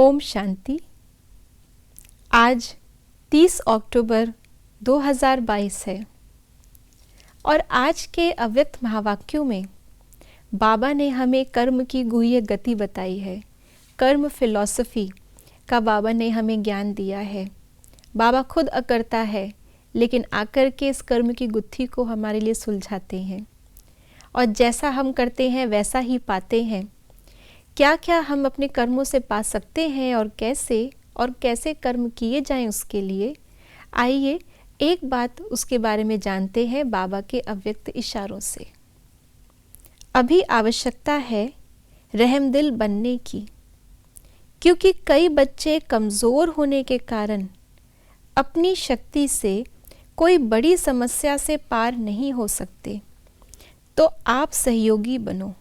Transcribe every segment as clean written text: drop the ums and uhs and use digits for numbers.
ओम शांति। आज 30 अक्टूबर 2022 है और आज के अव्यक्त महावाक्यों में बाबा ने हमें कर्म की गुह्य गति बताई है। कर्म फिलॉसफी का बाबा ने हमें ज्ञान दिया है। बाबा खुद अकर्ता है, लेकिन आकर के इस कर्म की गुत्थी को हमारे लिए सुलझाते हैं और जैसा हम करते हैं वैसा ही पाते हैं। क्या क्या हम अपने कर्मों से पा सकते हैं और कैसे कर्म किए जाएं, उसके लिए आइए एक बात उसके बारे में जानते हैं बाबा के अव्यक्त इशारों से। अभी आवश्यकता है रहमदिल बनने की, क्योंकि कई बच्चे कमज़ोर होने के कारण अपनी शक्ति से कोई बड़ी समस्या से पार नहीं हो सकते। तो आप सहयोगी बनो।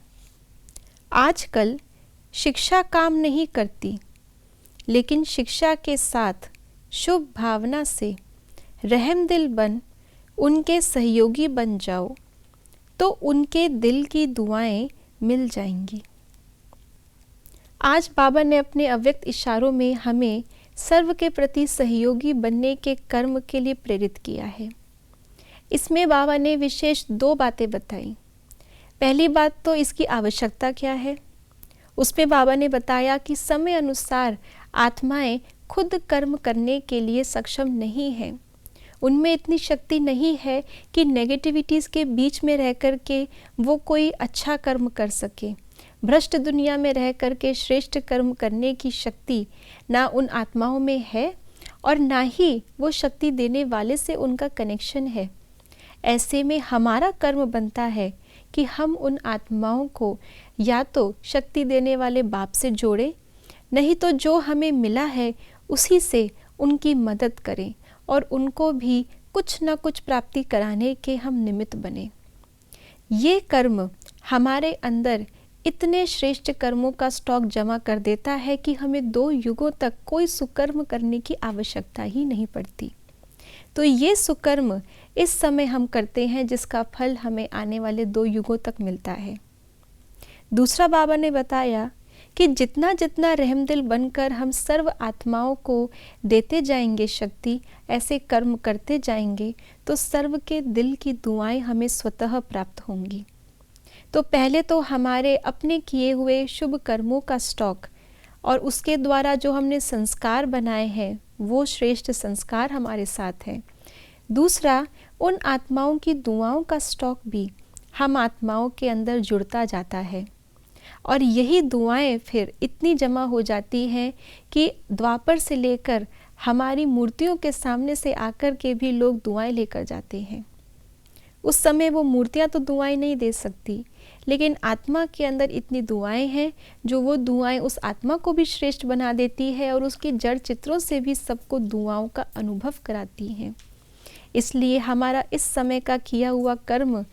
आजकल शिक्षा काम नहीं करती, लेकिन शिक्षा के साथ शुभ भावना से रहमदिल बन उनके सहयोगी बन जाओ, तो उनके दिल की दुआएं मिल जाएंगी। आज बाबा ने अपने अव्यक्त इशारों में हमें सर्व के प्रति सहयोगी बनने के कर्म के लिए प्रेरित किया है। इसमें बाबा ने विशेष 2 बातें बताई। पहली बात तो इसकी आवश्यकता क्या है। उसमें बाबा ने बताया कि समय अनुसार आत्माएं खुद कर्म करने के लिए सक्षम नहीं हैं। उनमें इतनी शक्ति नहीं है कि नेगेटिविटीज़ के बीच में रह कर के वो कोई अच्छा कर्म कर सके। भ्रष्ट दुनिया में रह कर के श्रेष्ठ कर्म करने की शक्ति ना उन आत्माओं में है और ना ही वो शक्ति देने वाले से उनका कनेक्शन है। ऐसे में हमारा कर्म बनता है कि हम उन आत्माओं को या तो शक्ति देने वाले बाप से जोड़ें, नहीं तो जो हमें मिला है उसी से उनकी मदद करें और उनको भी कुछ ना कुछ प्राप्ति कराने के हम निमित्त बने। ये कर्म हमारे अंदर इतने श्रेष्ठ कर्मों का स्टॉक जमा कर देता है कि हमें 2 युगों तक कोई सुकर्म करने की आवश्यकता ही नहीं पड़ती। तो ये सुकर्म इस समय हम करते हैं, जिसका फल हमें आने वाले 2 युगों तक मिलता है। दूसरा बाबा ने बताया कि जितना जितना रहमदिल बनकर हम सर्व आत्माओं को देते जाएंगे शक्ति, ऐसे कर्म करते जाएंगे, तो सर्व के दिल की दुआएं हमें स्वतः प्राप्त होंगी। तो पहले तो हमारे अपने किए हुए शुभ कर्मों का स्टॉक और उसके द्वारा जो हमने संस्कार बनाए हैं वो श्रेष्ठ संस्कार हमारे साथ हैं। दूसरा, उन आत्माओं की दुआओं का स्टॉक भी हम आत्माओं के अंदर जुड़ता जाता है और यही दुआएं फिर इतनी जमा हो जाती हैं कि द्वापर से लेकर हमारी मूर्तियों के सामने से आकर के भी लोग दुआएं लेकर जाते हैं। उस समय वो मूर्तियां तो दुआएं नहीं दे सकती, लेकिन आत्मा के अंदर इतनी दुआएं हैं जो वो दुआएं उस आत्मा को भी श्रेष्ठ बना देती है और उसके जड़ चित्रों से भी सबको दुआओं का अनुभव कराती हैं। इसलिए हमारा इस समय का किया हुआ कर्म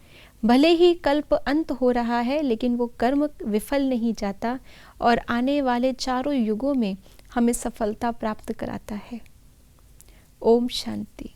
भले ही कल्प अंत हो रहा है, लेकिन वो कर्म विफल नहीं जाता और आने वाले 4 युगों में हमें सफलता प्राप्त कराता है। ओम शांति।